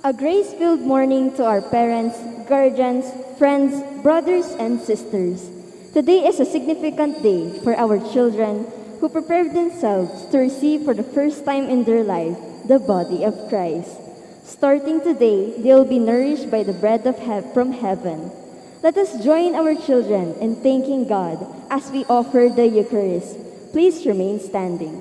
A grace-filled morning to our parents, guardians, friends, brothers, and sisters. Today is a significant day for our children who prepare themselves to receive for the first time in their life the body of Christ. Starting today, they will be nourished by the bread from heaven. Let us join our children in thanking God as we offer the Eucharist. Please remain standing.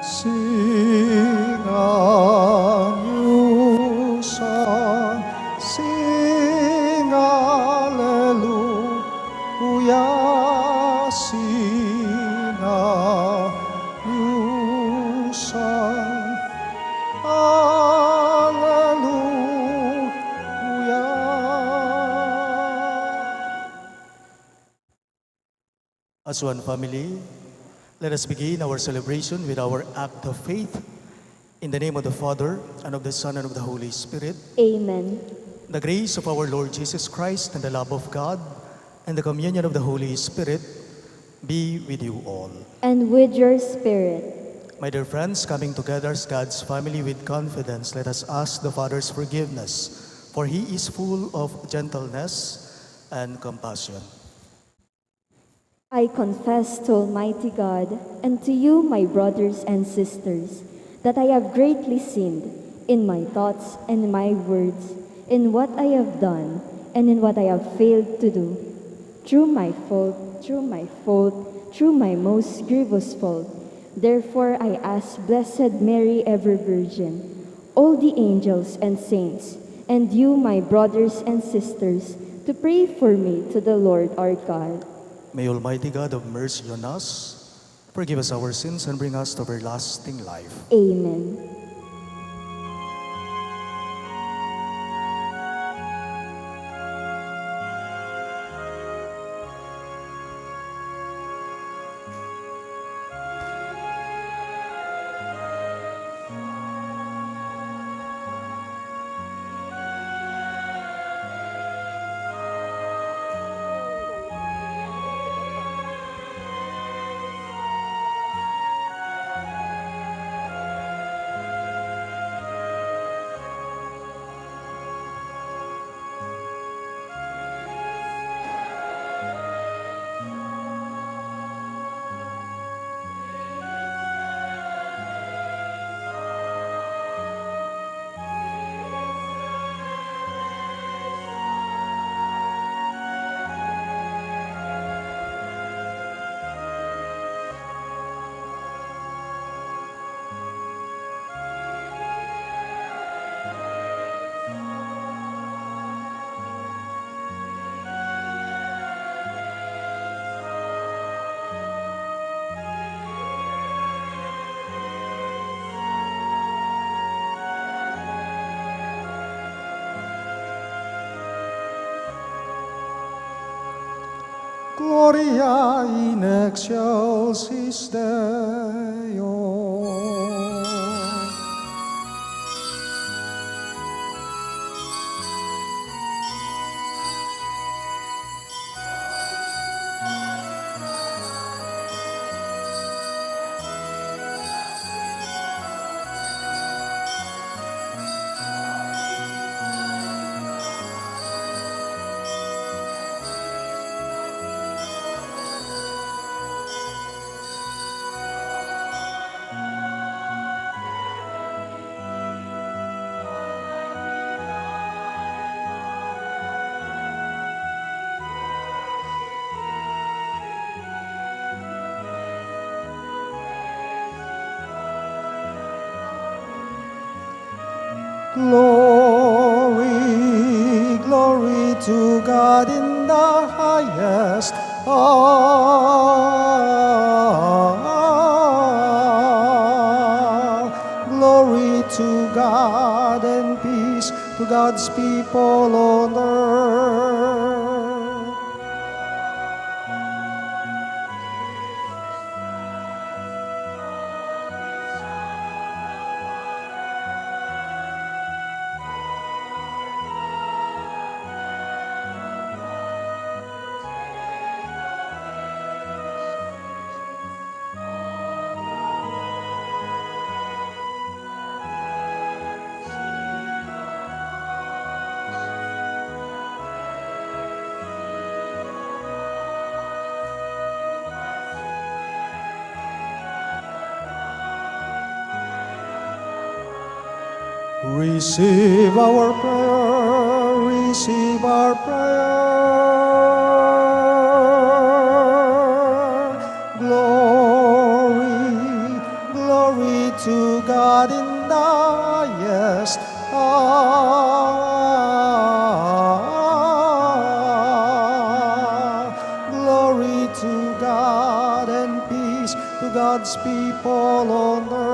Sing a new song, sing Alleluia, sing a new song, Alleluia. As one family, let us begin our celebration with our act of faith. In the name of the Father, and of the Son, and of the Holy Spirit. Amen. The grace of our Lord Jesus Christ, and the love of God, and the communion of the Holy Spirit be with you all. And with your spirit. My dear friends, coming together as God's family with confidence, let us ask the Father's forgiveness, for He is full of gentleness and compassion. I confess to Almighty God and to you, my brothers and sisters, that I have greatly sinned in my thoughts and my words, in what I have done and in what I have failed to do. Through my most grievous fault. Therefore I ask Blessed Mary, ever Virgin, all the angels and saints, and you, my brothers and sisters, to pray for me to the Lord our God. May Almighty God have mercy on us, forgive us our sins, and bring us to everlasting life. Amen. Gloria in excelsis Deo. Glory, glory to God in the highest. Glory to God and peace to God's people on earth. Receive our prayer, receive our prayer. Glory, glory to God in the highest. Glory to God and peace to God's people on earth.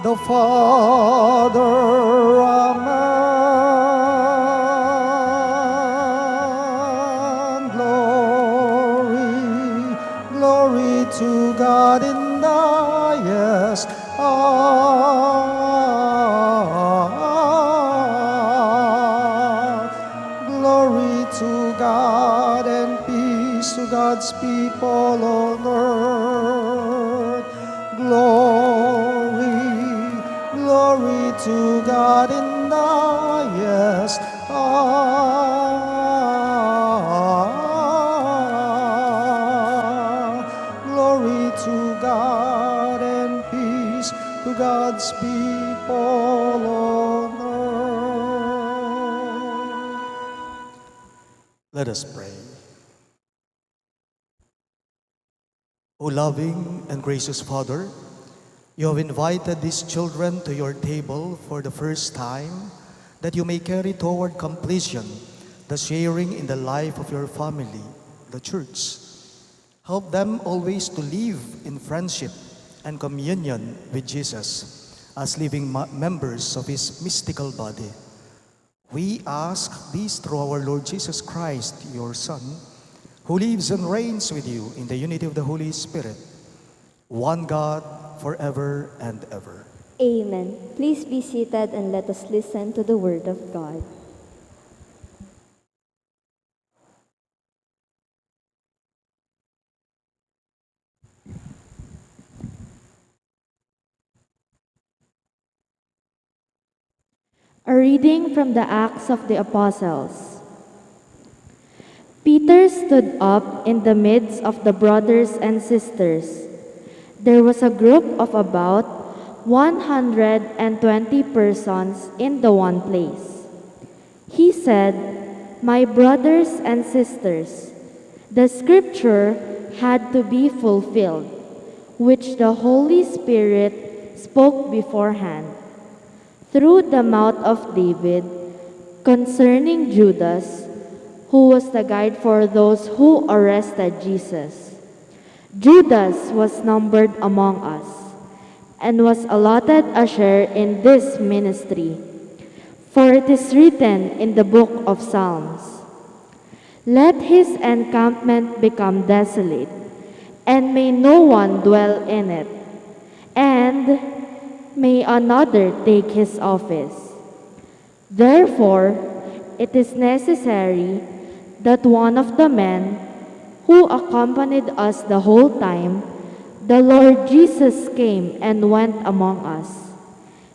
The Father, Amen. Glory, glory to God in the highest. Glory to God and peace to God's people on earth. Glory, glory to God in the highest. Glory to God and peace to God's people on earth. Let us pray. O loving and gracious Father, you have invited these children to your table for the first time, that you may carry toward completion the sharing in the life of your family, the Church. Help them always to live in friendship and communion with Jesus as living members of His mystical body. We ask this through our Lord Jesus Christ, your Son, who lives and reigns with you in the unity of the Holy Spirit, one God, forever and ever. Amen. Please be seated and let us listen to the Word of God. A reading from the Acts of the Apostles. Peter stood up in the midst of the brothers and sisters. There was a group of about 120 persons in the one place. He said, "My brothers and sisters, the scripture had to be fulfilled, which the Holy Spirit spoke beforehand, through the mouth of David, concerning Judas, who was the guide for those who arrested Jesus. Judas was numbered among us, and was allotted a share in this ministry. For it is written in the book of Psalms, "Let his encampment become desolate, and may no one dwell in it, and may another take his office." Therefore, it is necessary that one of the men who accompanied us the whole time, the Lord Jesus, came and went among us,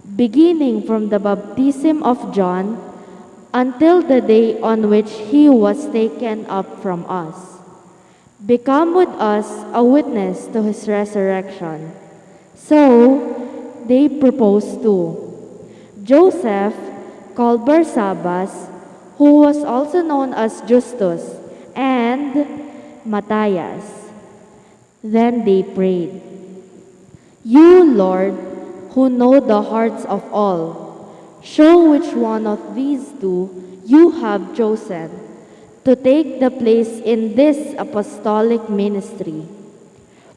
beginning from the baptism of John until the day on which he was taken up from us. Become with us a witness to his resurrection. So they proposed two: Joseph, called Barsabbas, who was also known as Justus, and Matthias. Then they prayed, "You, Lord, who know the hearts of all, show which one of these two you have chosen to take the place in this apostolic ministry,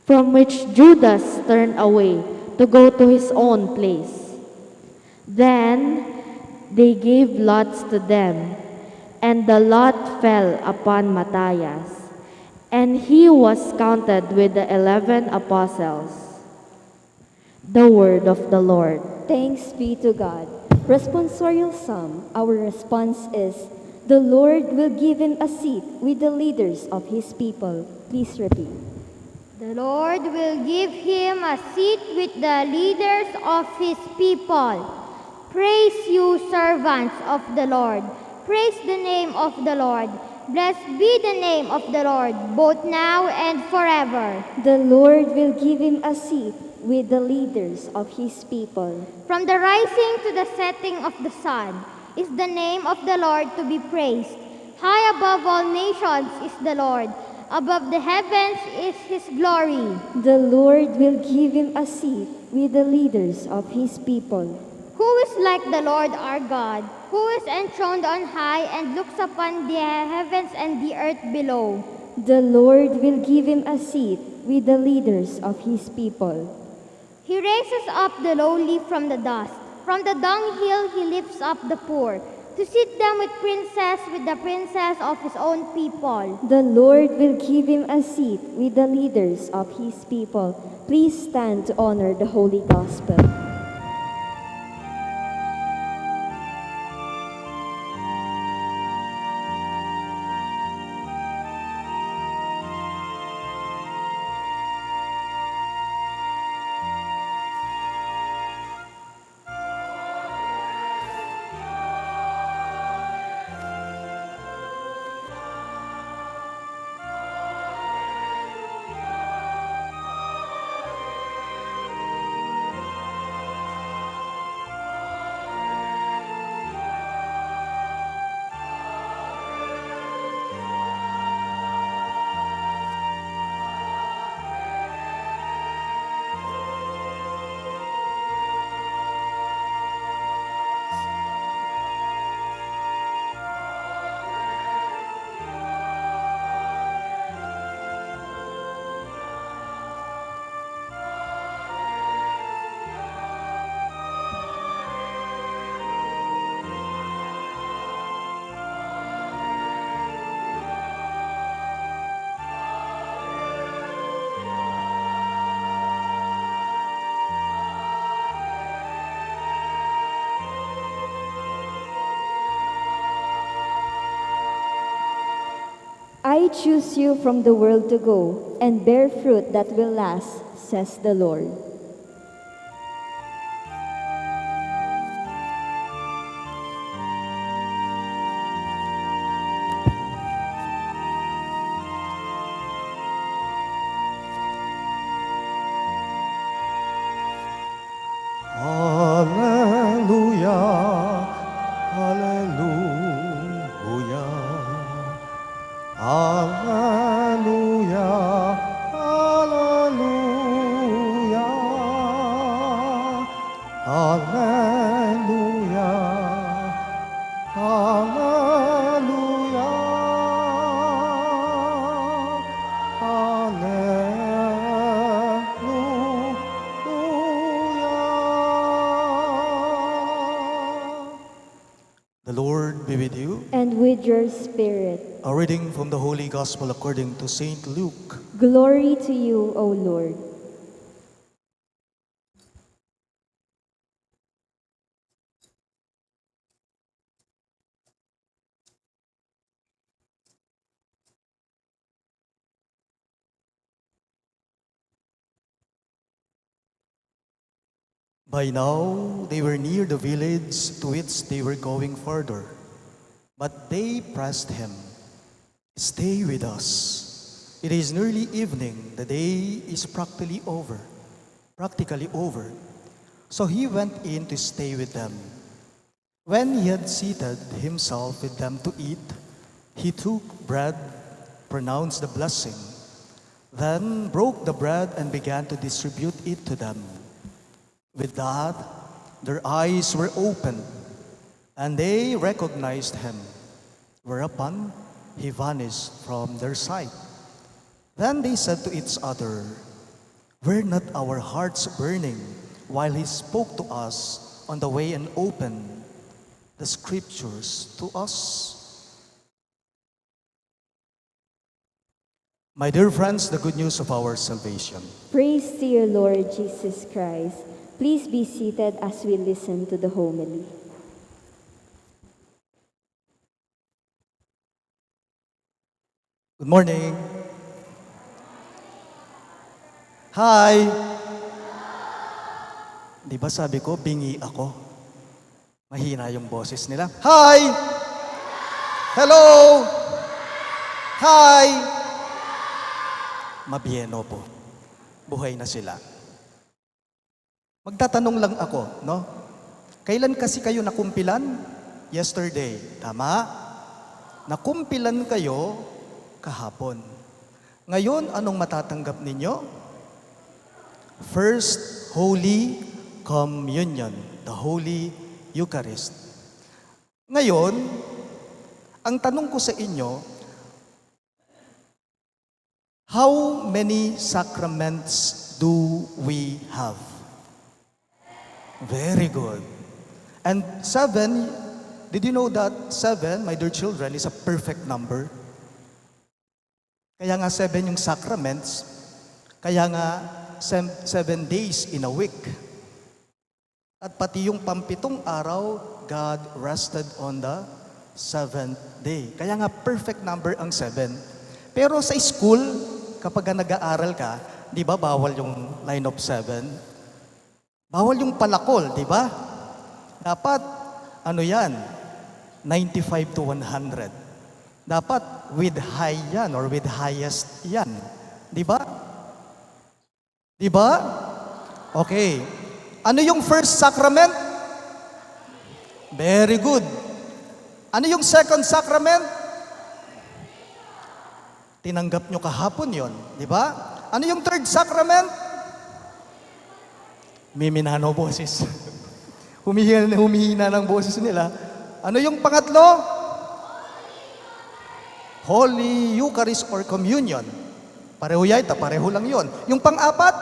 from which Judas turned away to go to his own place." Then they gave lots to them, and the lot fell upon Matthias, and he was counted with the 11 apostles. The word of the Lord. Thanks be to God. Responsorial Psalm, our response is, "The Lord will give him a seat with the leaders of his people." Please repeat. The Lord will give him a seat with the leaders of his people. Praise you, servants of the Lord. Praise the name of the Lord. Blessed be the name of the Lord, both now and forever. The Lord will give him a seat with the leaders of his people. From the rising to the setting of the sun is the name of the Lord to be praised. High above all nations is the Lord. Above the heavens is his glory. The Lord will give him a seat with the leaders of his people. Who is like the Lord our God, who is enthroned on high and looks upon the heavens and the earth below? The Lord will give him a seat with the leaders of his people. He raises up the lowly from the dust. From the dunghill he lifts up the poor, to sit them with the princes of his own people. The Lord will give him a seat with the leaders of his people. Please stand to honor the Holy Gospel. I choose you from the world to go and bear fruit that will last, says the Lord. Hallelujah, hallelujah, hallelujah, hallelujah. The Lord be with you. And with your spirit. A reading from the Holy Gospel according to St. Luke. Glory to you, O Lord. By now, they were near the village to which they were going further. But they pressed him, "Stay with us. It is nearly evening. The day is practically over. So he went in to stay with them. When he had seated himself with them to eat, he took bread, pronounced the blessing, then broke the bread and began to distribute it to them. With that, their eyes were opened, and they recognized him, whereupon he vanished from their sight. Then they said to each other, "Were not our hearts burning while he spoke to us on the way and opened the scriptures to us?" My dear friends, the good news of our salvation. Praise to you, Lord Jesus Christ. Please be seated as we listen to the homily. Good morning. Hi! Di ba sabi ko, bingi ako? Mahina yung boses nila. Hi! Hello! Hi! Mabieno po. Buhay na sila. Magtatanong lang ako, no? Kailan kasi kayo nakumpilan? Yesterday. Tama? Nakumpilan kayo kahapon. Ngayon, anong matatanggap ninyo? First Holy Communion, the Holy Eucharist. Ngayon, ang tanong ko sa inyo, how many sacraments do we have? Very good. And 7, did you know that 7, my dear children, is a perfect number? Kaya nga 7 yung sacraments, kaya nga 7 days in a week. At pati yung pampitong araw, God rested on the 7th day. Kaya nga perfect number ang 7. Pero sa school, kapag nag-aaral ka, di ba bawal yung line of 7? Bawal yung palakol, di ba? Dapat, 95 to 100. Dapat with high yan or with highest yan. Di ba? Di ba? Okay. Ano yung first sacrament? Very good. Ano yung second sacrament? Tinanggap nyo kahapon yon, di ba? Ano yung third sacrament? Miminano boses. Humihina ng boses nila. Ano yung pangatlo? Holy Eucharist or Communion. Pareho yata, pareho lang yon. Yung pang-apat?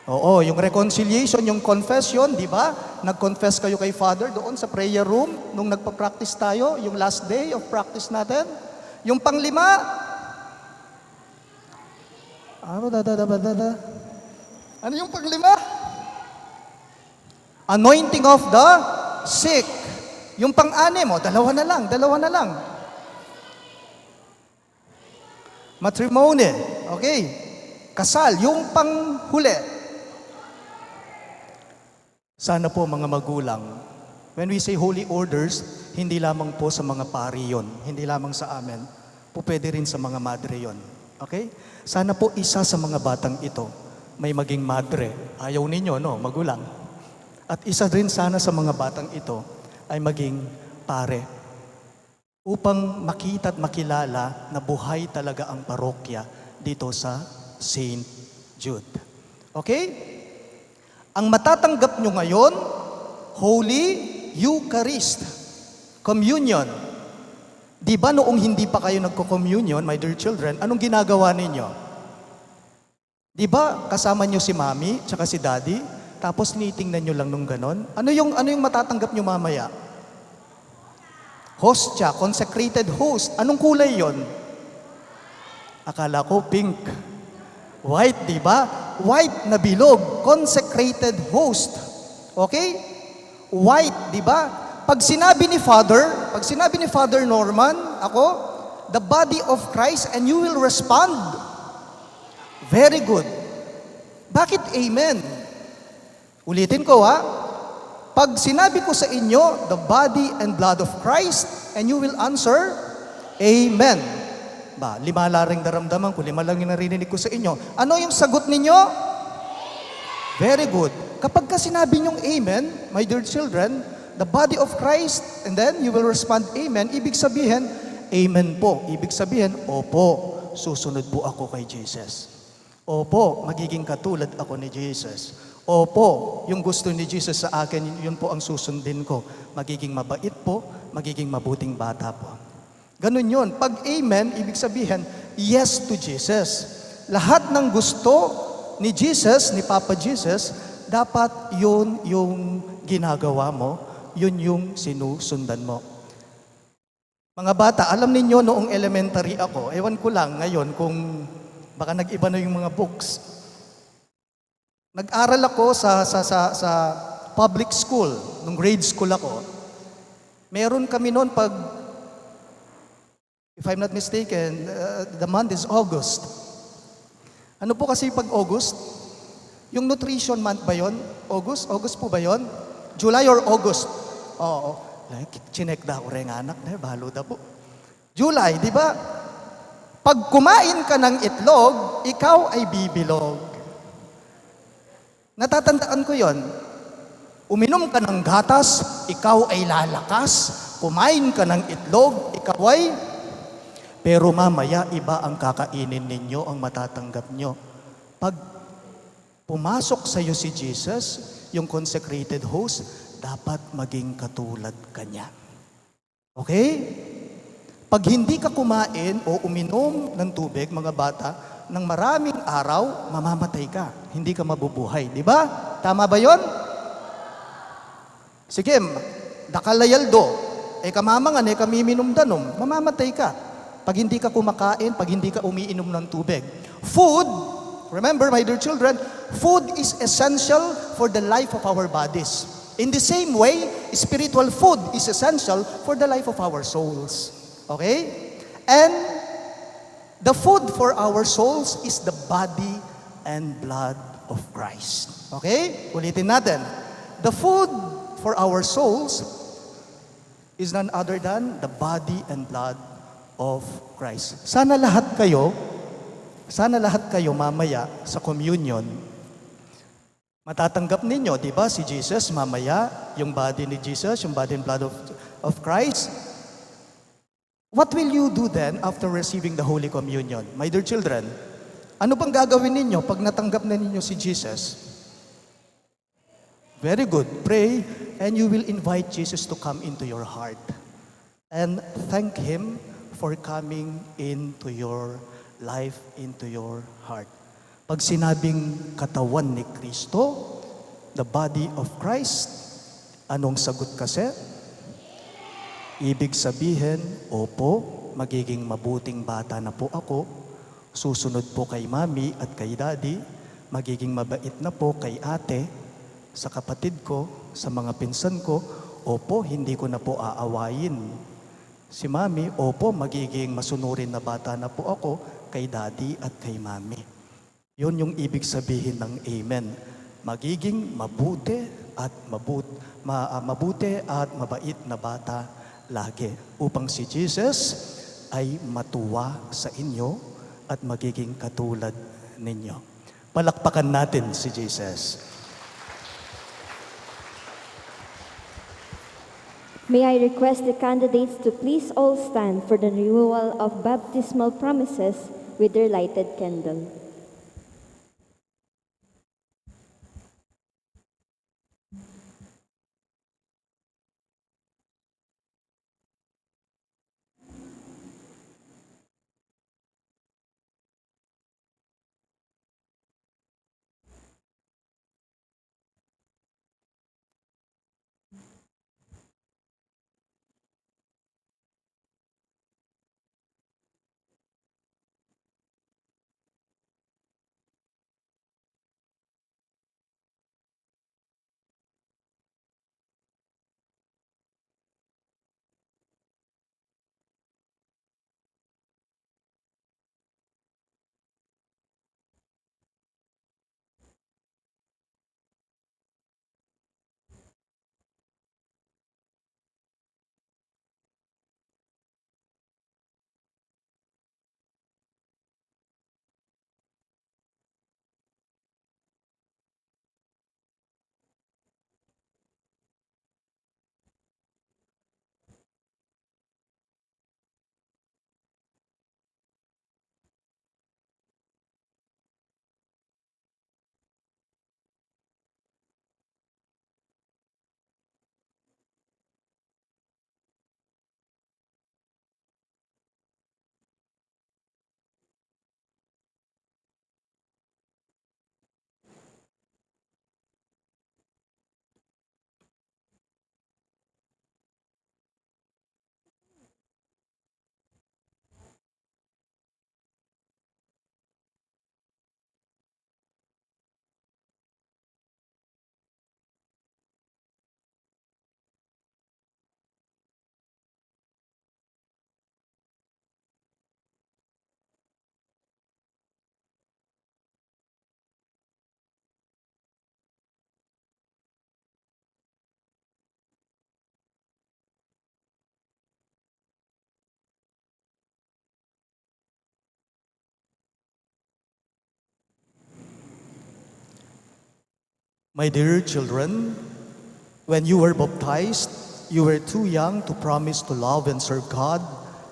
Oo, yung reconciliation, yung confession, di ba? Nag-confess kayo kay Father doon sa prayer room nung nagpa-practice tayo, yung last day of practice natin. Yung pang-5? Ano yung pang-5? Anointing of the sick. Yung pang-6, dalawa na lang. Matrimony, okay. Kasal, yung pang-huli. Sana po mga magulang, when we say holy orders, hindi lamang po sa mga pari yon, hindi lamang sa amin, po pwede rin sa mga madre yon. Okay? Sana po isa sa mga batang ito may maging madre. Ayaw ninyo, no? Magulang. At isa rin sana sa mga batang ito ay maging pare. Upang makita at makilala na buhay talaga ang parokya dito sa St. Jude. Okay? Ang matatanggap nyo ngayon, Holy Eucharist, Communion. Di ba noong hindi pa kayo nagko-communion, my dear children, anong ginagawa ninyo? Di ba kasama nyo si Mami tsaka si Daddy? tapos tinitingnan nyo lang nung ganon? Ano yung matatanggap nyo mamaya? Hostya, consecrated host. Anong kulay yon? Akala ko pink. White, di ba? White na bilog, consecrated host. Okay? White, di ba? Pag sinabi ni Father Norman, ako, the body of Christ, and you will respond. Very good. Bakit amen? Ulitin ko ha. Pag sinabi ko sa inyo, the body and blood of Christ, and you will answer, amen. Ba, 5 laring daramdaman ko, 5 lang yung narinig ko sa inyo. Ano yung sagot ninyo? Very good. Kapag ka sinabi nyong amen, my dear children, the body of Christ, and then you will respond, amen, ibig sabihin, amen po. Ibig sabihin, opo, susunod po ako kay Jesus. Opo, magiging katulad ako ni Jesus. Opo, yung gusto ni Jesus sa akin, yun po ang susundin ko. Magiging mabait po, magiging mabuting bata po. Ganun yun. Pag amen, ibig sabihin, yes to Jesus. Lahat ng gusto ni Jesus, ni Papa Jesus, dapat yun yung ginagawa mo, yun yung sinusundan mo. Mga bata, alam ninyo noong elementary ako, ewan ko lang ngayon kung baka nag-iba na yung mga books. Nag-aral ako sa public school, nung grade school ako. Meron kami noon pag, if I'm not mistaken, the month is August. Ano po kasi pag August? Yung nutrition month ba yon? August? August po ba yon? July or August? Oo. Chinek da ako rin anak na, balo da po. July, di ba? Pag kumain ka ng itlog, ikaw ay bibilog. Natatandaan ko yon. Uminom ka ng gatas, ikaw ay lalakas. Kumain ka ng itlog, ikaw ay... Pero mamaya, iba ang kakainin ninyo, ang matatanggap nyo. Pag pumasok sa iyo si Jesus, yung consecrated host, dapat maging katulad kanya. Okay? Pag hindi ka kumain o uminom ng tubig, mga bata, ng maraming araw, mamamatay ka. Hindi ka mabubuhay. Di ba? Tama ba yon? Sige, dakalayaldo, kamamangan, kamiminom danom, mamamatay ka. Pag hindi ka kumakain, pag hindi ka umiinom ng tubig. Food, remember my dear children, food is essential for the life of our bodies. In the same way, spiritual food is essential for the life of our souls. Okay? And the food for our souls is the body and blood of Christ. Okay? Ulitin natin. The food for our souls is none other than the body and blood of Christ. Sana lahat kayo mamaya sa communion, matatanggap ninyo, di ba, si Jesus mamaya, yung body ni Jesus, yung body and blood of Christ. What will you do then after receiving the Holy Communion? My dear children, ano bang gagawin ninyo pag natanggap na ninyo si Jesus? Very good. Pray and you will invite Jesus to come into your heart. And thank Him for coming into your life, into your heart. Pag sinabing katawan ni Kristo, the body of Christ, anong sagot kasi? Ibig sabihin, opo, magiging mabuting bata na po ako, susunod po kay mami at kay daddy, magiging mabait na po kay ate, sa kapatid ko, sa mga pinsan ko, opo, hindi ko na po aawayin. Si mami, opo, magiging masunurin na bata na po ako kay daddy at kay mami. Yun yung ibig sabihin ng amen. Magiging mabuti at mabait na bata lagi, upang si Jesus ay matuwa sa inyo at magiging katulad ninyo. Palakpakan natin si Jesus. May I request the candidates to please all stand for the renewal of baptismal promises with their lighted candle. My dear children, when you were baptized, you were too young to promise to love and serve God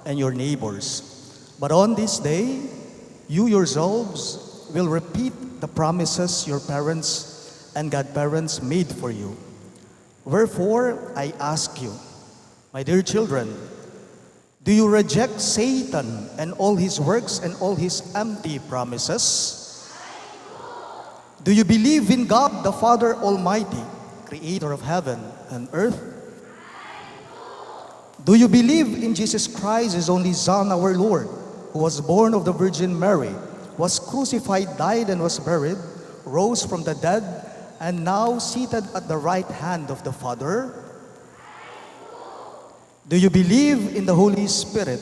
and your neighbors. But on this day, you yourselves will repeat the promises your parents and godparents made for you. Wherefore, I ask you, my dear children, do you reject Satan and all his works and all his empty promises? Do you believe in God, the Father Almighty, creator of heaven and earth? Do you believe in Jesus Christ, his only Son, our Lord, who was born of the Virgin Mary, was crucified, died, and was buried, rose from the dead, and now seated at the right hand of the Father? Do you believe in the Holy Spirit,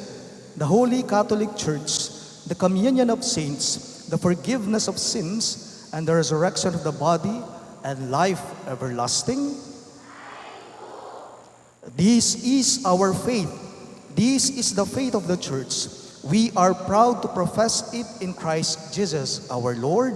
the Holy Catholic Church, the communion of saints, the forgiveness of sins, and the resurrection of the body, and life everlasting? This is our faith. This is the faith of the Church. We are proud to profess it in Christ Jesus our Lord.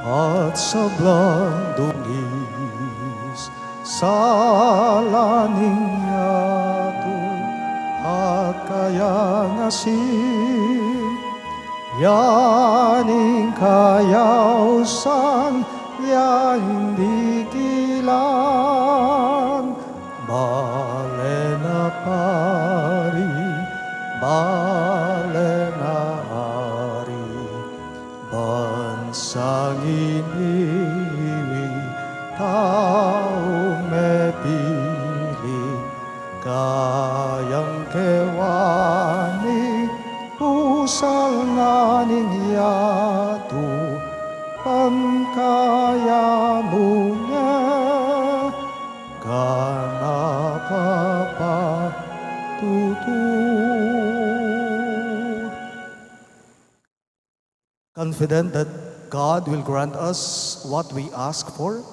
At sa blandong is sa laning yato, at kaya nga yaning kayausan, ya hindi kilan, balena pari, balena ari, bansang iniwi, taong mepili, kayang kewani, pusal nga ninyato, pankaya mo nga, kanapapa tutu. Confident that God will grant us what we ask for,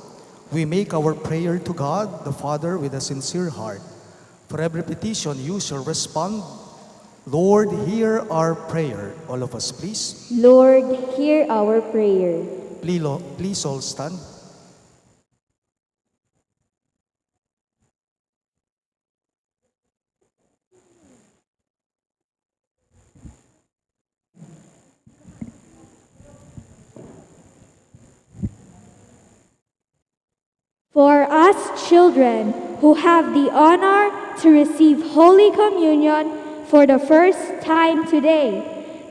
we make our prayer to God the Father with a sincere heart. For every petition you shall respond, Lord, hear our prayer. All of us, please. Lord, hear our prayer. Please all stand. For us children who have the honor to receive Holy Communion for the first time today,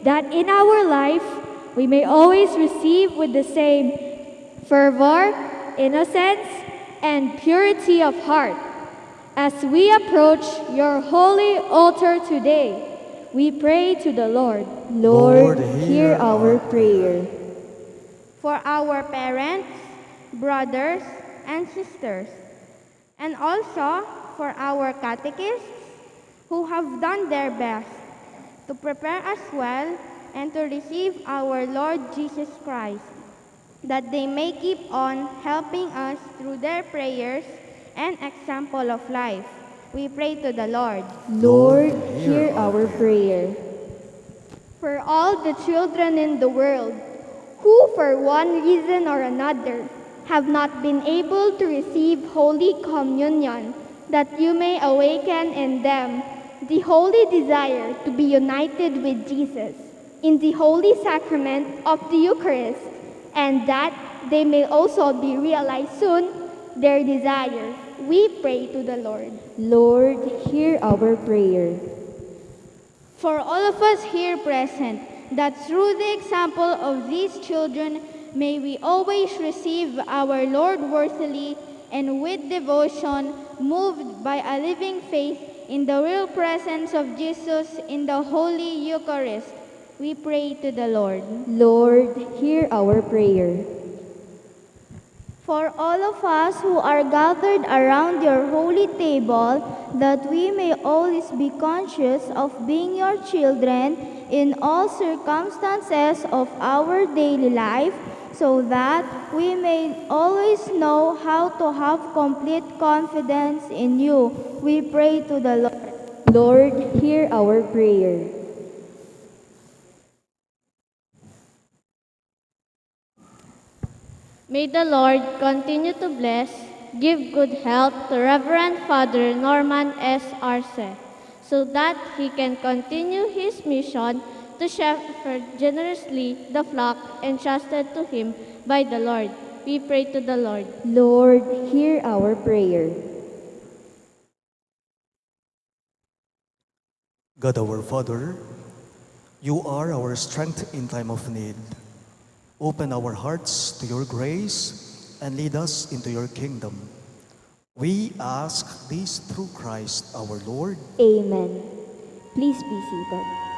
that in our life we may always receive with the same fervor, innocence, and purity of heart. As we approach your holy altar today, we pray to the Lord. Lord, hear our prayer. For our parents, brothers, and sisters, and also for our catechists who have done their best to prepare us well and to receive our Lord Jesus Christ, that they may keep on helping us through their prayers and example of life. We pray to the Lord. Lord, hear our prayer. For all the children in the world who for one reason or another have not been able to receive Holy Communion, that you may awaken in them the holy desire to be united with Jesus in the holy sacrament of the Eucharist, and that they may also be realized soon their desires. We pray to the Lord. Lord, hear our prayer. For all of us here present, that through the example of these children, may we always receive our Lord worthily and with devotion, moved by a living faith in the real presence of Jesus in the Holy Eucharist. We pray to the Lord. Lord, hear our prayer. For all of us who are gathered around your holy table, that we may always be conscious of being your children in all circumstances of our daily life, so that we may always know how to have complete confidence in you. We pray to the Lord. Lord, hear our prayer. May the Lord continue to bless, give good health to Reverend Father Norman S. Arce, so that he can continue his mission to shepherd generously the flock entrusted to him by the Lord. We pray to the Lord. Lord, hear our prayer. God our Father, you are our strength in time of need. Open our hearts to your grace and lead us into your kingdom. We ask this through Christ our Lord. Amen. Please be seated.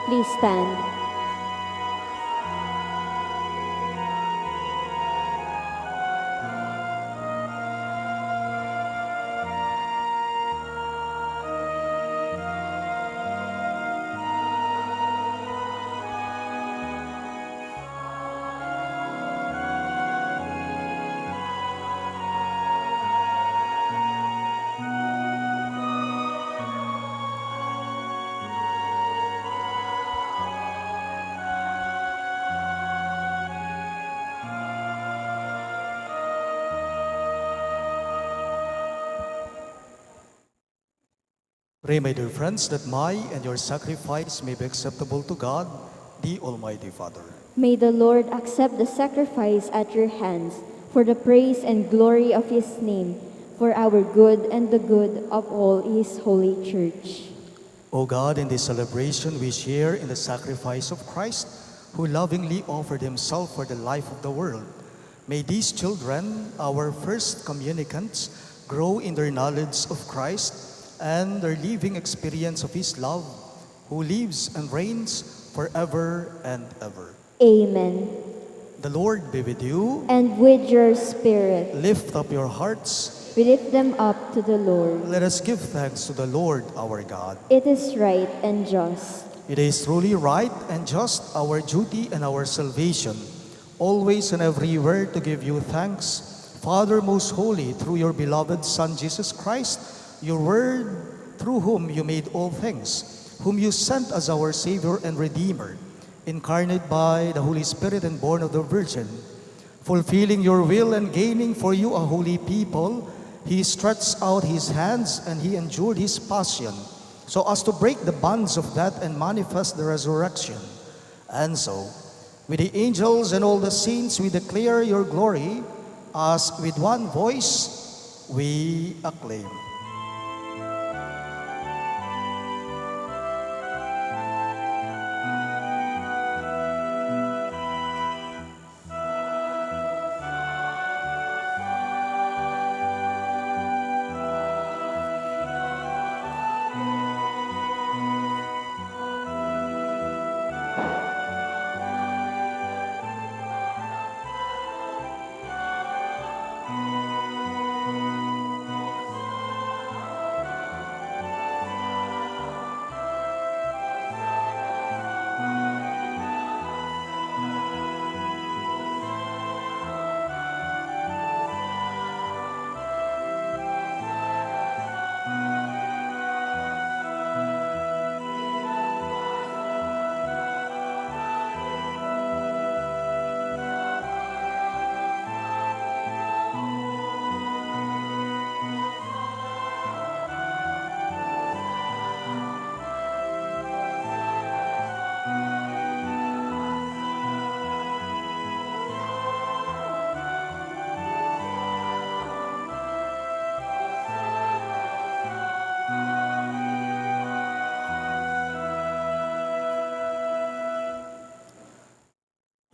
Please stand. Pray, my dear friends, that my and your sacrifice may be acceptable to God, the Almighty Father. May the Lord accept the sacrifice at your hands for the praise and glory of his name, for our good and the good of all his holy church. O God, in this celebration we share in the sacrifice of Christ, who lovingly offered himself for the life of the world. May these children, our first communicants, grow in their knowledge of Christ and their living experience of his love, who lives and reigns forever and ever. Amen. The Lord be with you. And with your spirit, Lift up your hearts. we lift them up to the Lord. Let us give thanks to the Lord our God. It is right and just. It is truly right and just, our duty and our salvation, always and everywhere to give you thanks, Father most holy, through your beloved Son Jesus Christ, your word, through whom you made all things, whom you sent as our Savior and Redeemer, incarnate by the Holy Spirit and born of the Virgin. Fulfilling your will and gaining for you a holy people, he stretched out his hands and he endured his passion, so as to break the bonds of death and manifest the resurrection. And so, with the angels and all the saints, we declare your glory, as with one voice we acclaim.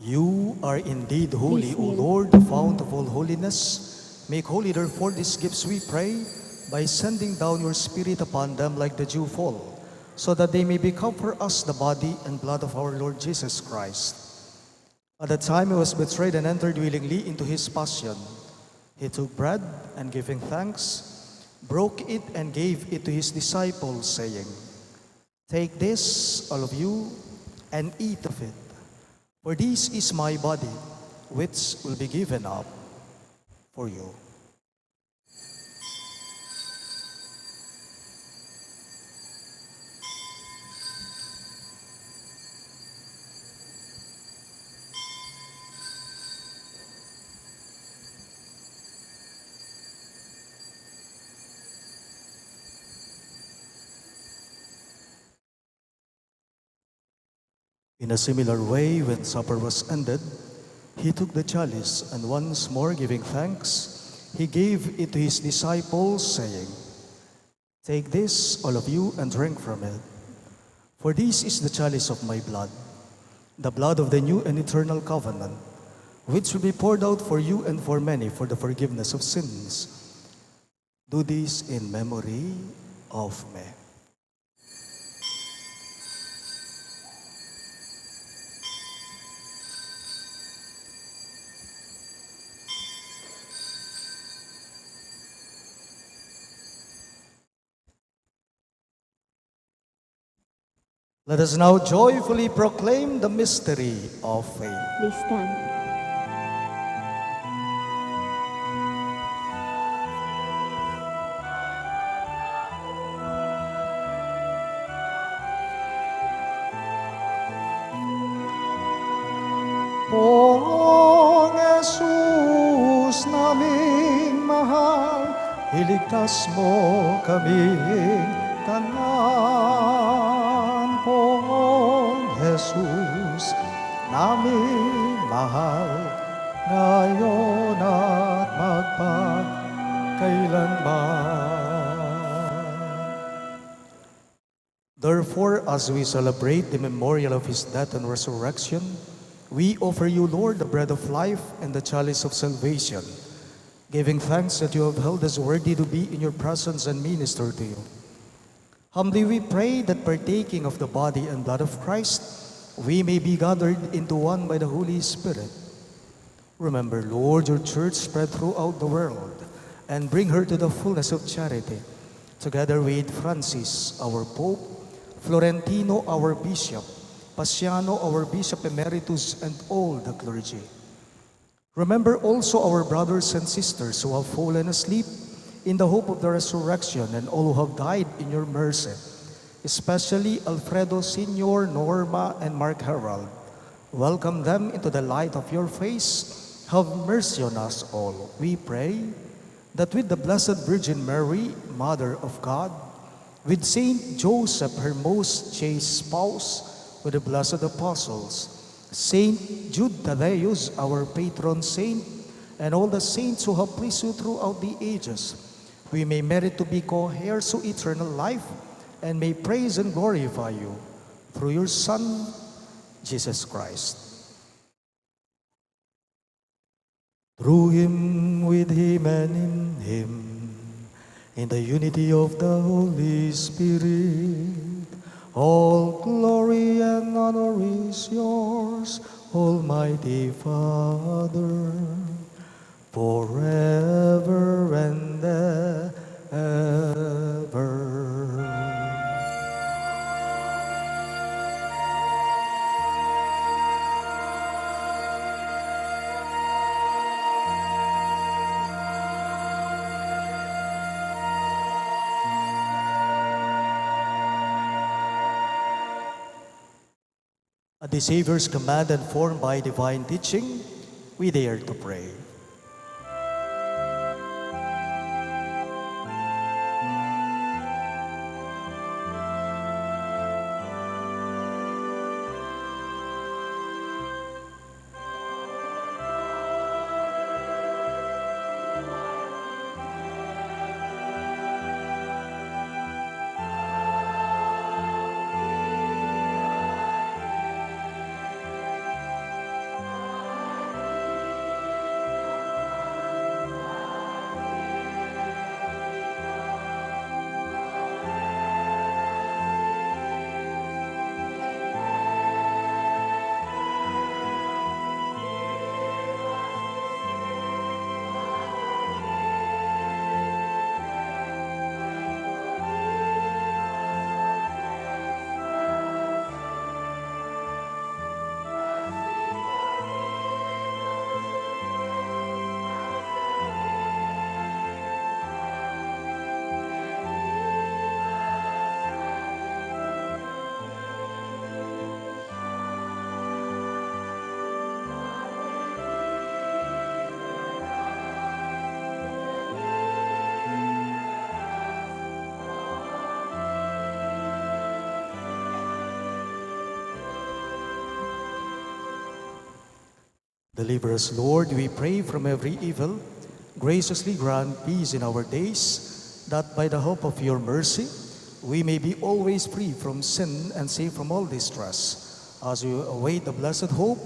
You are indeed holy, O Lord, the fount of all holiness. Make holy, therefore, these gifts, we pray, by sending down your Spirit upon them like the dew fall, so that they may become for us the body and blood of our Lord Jesus Christ. At the time he was betrayed and entered willingly into his passion, he took bread and, giving thanks, broke it and gave it to his disciples, saying, "Take this, all of you, and eat of it. For this is my body, which will be given up for you." In a similar way, when supper was ended, he took the chalice, and once more giving thanks, he gave it to his disciples, saying, "Take this, all of you, and drink from it. For this is the chalice of my blood, the blood of the new and eternal covenant, which will be poured out for you and for many for the forgiveness of sins. Do this in memory of me." Let us now joyfully proclaim the mystery of faith. Please stand. Pong Jesus naming mahal, iligtas mo kaming tanan. Jesus, naming mahal, ngayon at magpakailanman. Therefore, as we celebrate the memorial of his death and resurrection, we offer you, Lord, the bread of life and the chalice of salvation, giving thanks that you have held us worthy to be in your presence and minister to you. Humbly we pray that partaking of the body and blood of Christ, we may be gathered into one by the Holy Spirit. Remember, Lord, your church spread throughout the world, and bring her to the fullness of charity, together with Francis, our Pope, Florentino, our Bishop, Paciano, our Bishop Emeritus, and all the clergy. Remember also our brothers and sisters who have fallen asleep in the hope of the resurrection, and all who have died in your mercy, especially Alfredo Sr., Norma, and Mark Harold. Welcome them into the light of your face. Have mercy on us all. We pray that with the Blessed Virgin Mary, Mother of God, with Saint Joseph, her most chaste spouse, with the blessed apostles, Saint Jude Thaddeus, our patron saint, and all the saints who have pleased you throughout the ages, we may merit to be co-heirs to eternal life, and may praise and glorify you through your Son, Jesus Christ. Through him, with him, and in him, in the unity of the Holy Spirit, all glory and honor is yours, Almighty Father, forever and ever. At the Savior's command and formed by divine teaching, we dare to pray. Deliver us, Lord, we pray, from every evil. Graciously grant peace in our days, that by the help of your mercy, we may be always free from sin and safe from all distress, as we await the blessed hope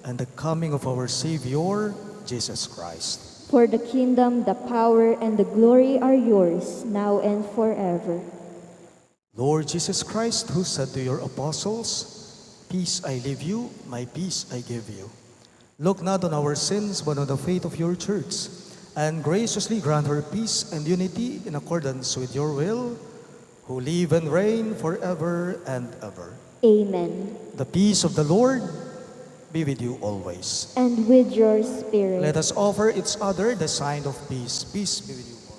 and the coming of our Savior, Jesus Christ. For the kingdom, the power, and the glory are yours, now and forever. Lord Jesus Christ, who said to your apostles, "Peace I leave you, my peace I give you," look not on our sins, but on the faith of your church, and graciously grant her peace and unity in accordance with your will, who live and reign forever and ever. Amen. The peace of the Lord be with you always. And with your spirit. Let us offer each other the sign of peace. Peace be with you all.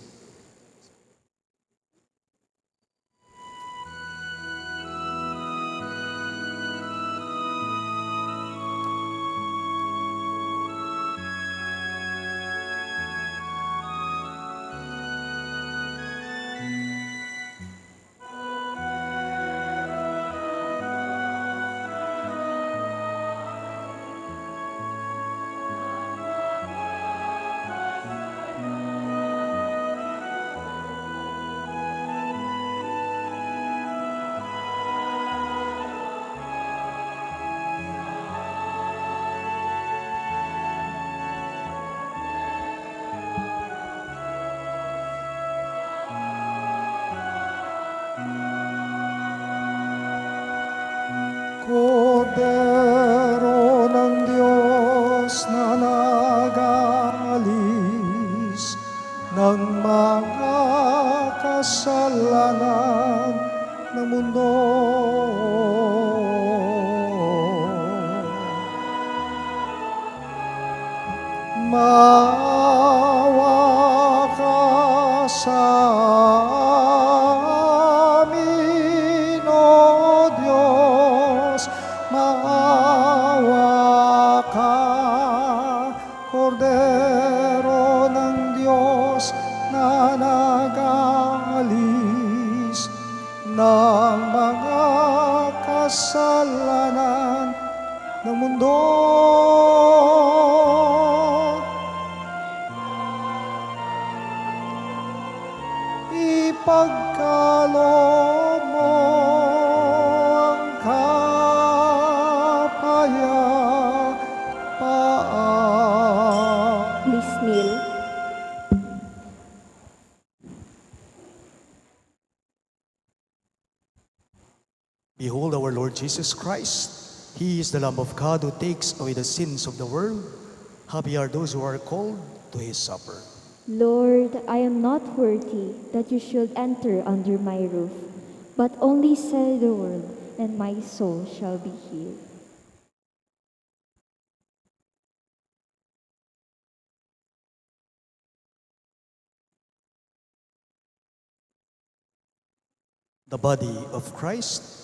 Maawa ka sa amin, O Diyos, maawa ka, Kordero ng Diyos na nag-aalis ng mga kasalanan ng mundo. Ipagkaloob mo ang kapayapaan. Please kneel. Behold our Lord Jesus Christ. He is the Lamb of God who takes away the sins of the world. Happy are those who are called to his supper. Lord, I am not worthy that you should enter under my roof, but only say the word, and my soul shall be healed. The body of Christ.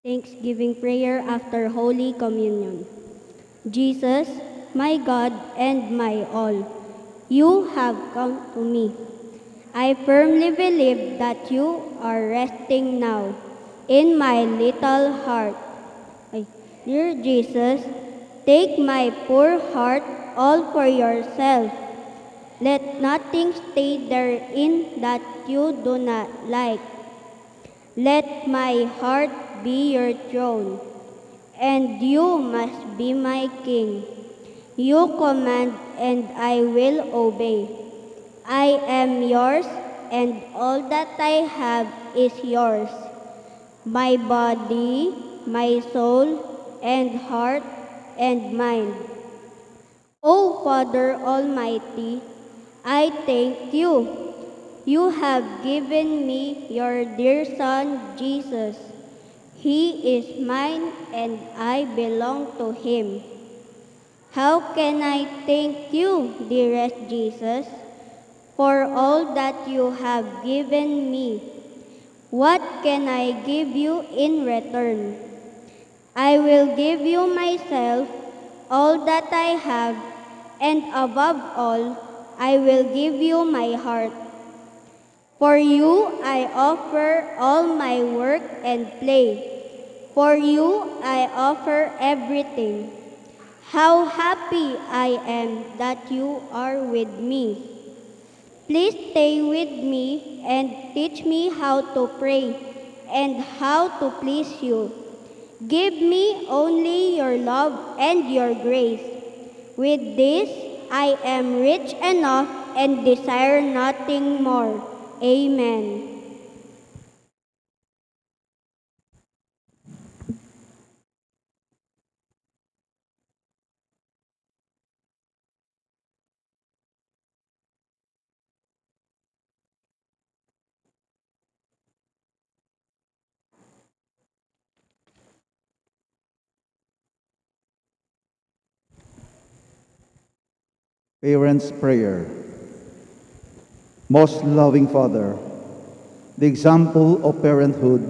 Thanksgiving prayer after Holy Communion. Jesus, my God and my all, you have come to me. I firmly believe that you are resting now in my little heart. Dear Jesus, take my poor heart all for yourself. Let nothing stay therein that you do not like. Let my heart be your throne, and you must be my king. You command, and I will obey. I am yours, and all that I have is yours. My body, my soul, and heart, and mind. O Father Almighty, I thank you. You have given me your dear Son, Jesus. He is mine and I belong to Him. How can I thank you, dearest Jesus, for all that you have given me? What can I give you in return? I will give you myself, all that I have, and above all, I will give you my heart. For you I offer all my work and play. For you I offer everything. How happy I am that you are with me. Please stay with me and teach me how to pray and how to please you. Give me only your love and your grace. With this, I am rich enough and desire nothing more. Amen. Parents' Prayer. Most loving Father, the example of parenthood,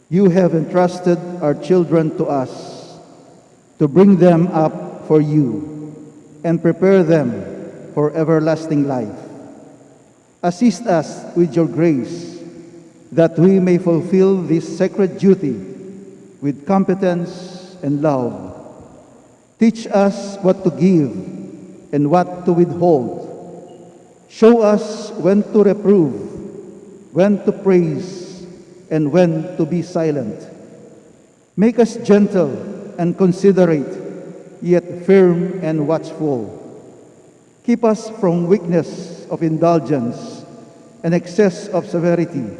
you have entrusted our children to us to bring them up for you and prepare them for everlasting life. Assist us with your grace that we may fulfill this sacred duty with competence and love. Teach us what to give and what to withhold. Show us when to reprove, when to praise, and when to be silent. Make us gentle and considerate, yet firm and watchful. Keep us from weakness of indulgence and excess of severity.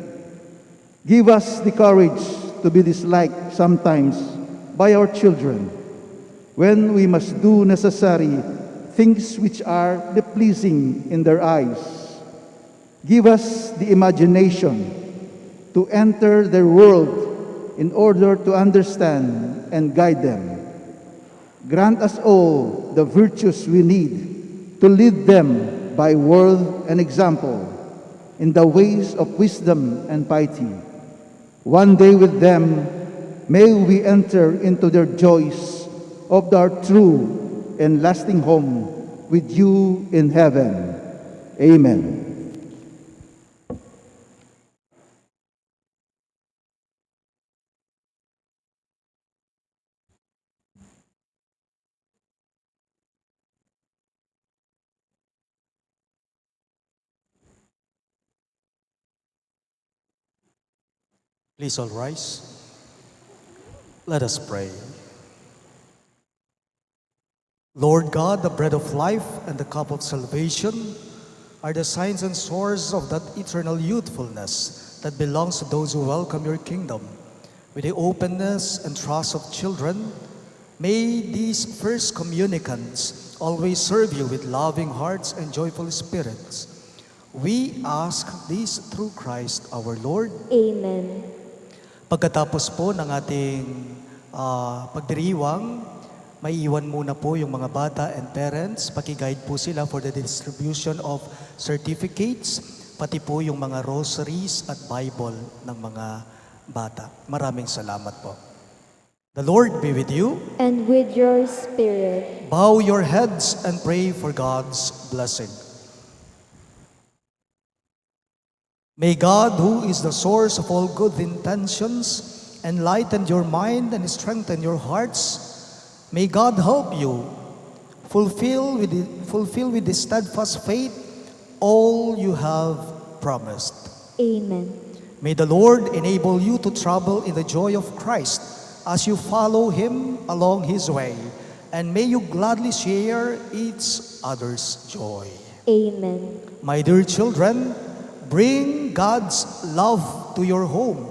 Give us the courage to be disliked sometimes by our children, when we must do necessary things which are pleasing in their eyes. Give us the imagination to enter their world in order to understand and guide them. Grant us all the virtues we need to lead them by word and example in the ways of wisdom and piety. One day with them, may we enter into their joys of our true and lasting home with you in heaven. Amen. Please all rise. Let us pray. Lord God, the bread of life and the cup of salvation are the signs and source of that eternal youthfulness that belongs to those who welcome your kingdom. With the openness and trust of children, may these first communicants always serve you with loving hearts and joyful spirits. We ask this through Christ our Lord. Amen. Pagkatapos po ng ating pagdiriwang, may iwan muna po yung mga bata and parents. Paki-guide po sila for the distribution of certificates, pati po yung mga rosaries at Bible ng mga bata. Maraming salamat po. The Lord be with you. And with your spirit. Bow your heads and pray for God's blessing. May God, who is the source of all good intentions, enlighten your mind and strengthen your hearts. May God help you fulfill with the steadfast faith all you have promised. Amen. May the Lord enable you to travel in the joy of Christ as you follow Him along His way, and may you gladly share each other's joy. Amen. My dear children, bring God's love to your home.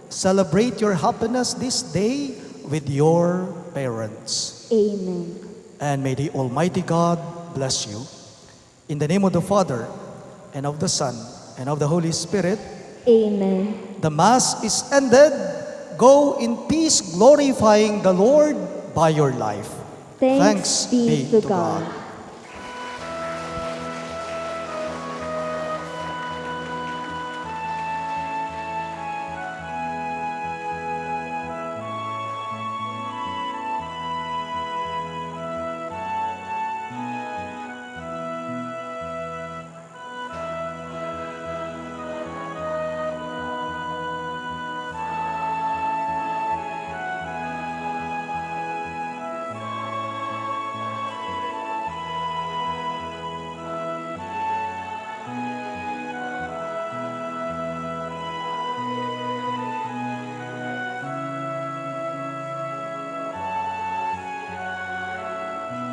Celebrate your happiness this day with your parents. Amen. And may the Almighty God bless you. In the name of the Father, and of the Son, and of the Holy Spirit. Amen. The Mass is ended. Go in peace, glorifying the Lord by your life. Thanks be to God.